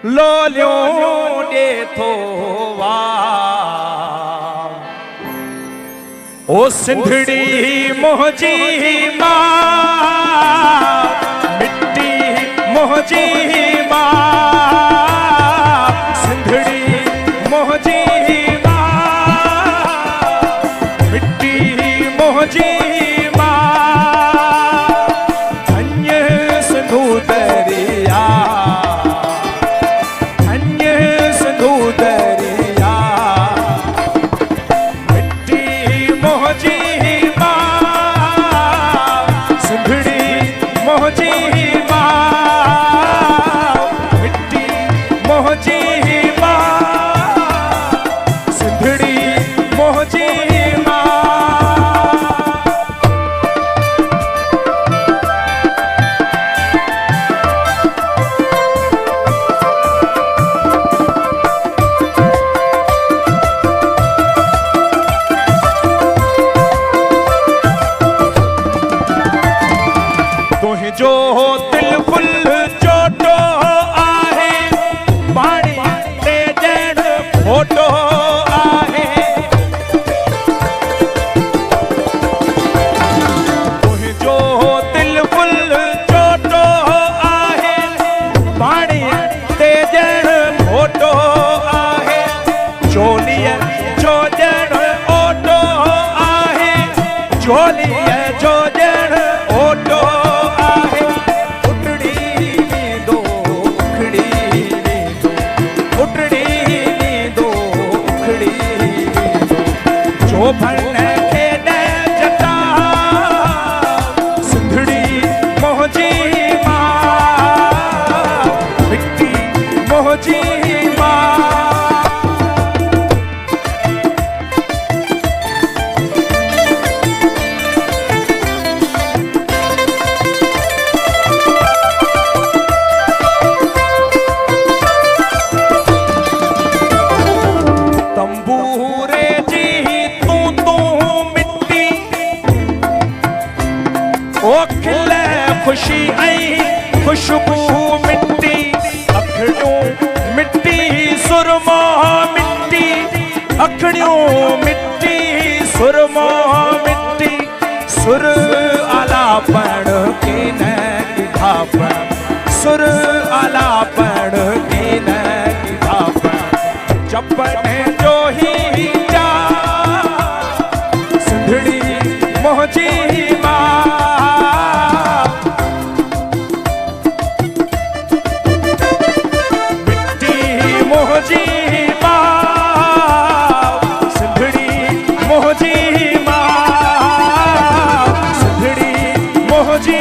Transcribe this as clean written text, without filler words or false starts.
लोलियों दे थो वा ओ सिंधड़ी मोहजी मां मिट्टी मोहजी मां सिंधड़ी मोहजी मां मिट्टी मोहजी मां धन्य सिंधु दरिया धन्य सिंधु दरिया मिट्टी मोहजी मां सिंधड़ी मोहजी मां मिट्टी मोहजी मां सिंधड़ी मोहजी मां तुझो दिल फुल चोटो आहे पाणी ते ॼण फोटो आहे तुझो दिल फुल चोटो आहे पाणी ते ॼण फोटो आहे चोलीअ जो ॼण ओटो आहे चोलीअ जो ॼण ओटो भण खे न जता सिंधड़ी मोहजी मां मिट्टी मोहजी मां तंबूरे जी ओ खिल खुशी आई खुशबू मिट्टी अखड़ियों मिट्टी सुरमा मिट्टी अखड़ियों मिट्टी सुरमा मिट्टी सुर आलापण के न किताबण सुर आलापण के न किताबण जपने जो ही जा सिंधड़ी मोहजी मां मोहजी मां सिंधड़ी मोहजी मां सिंधड़ी मोहजी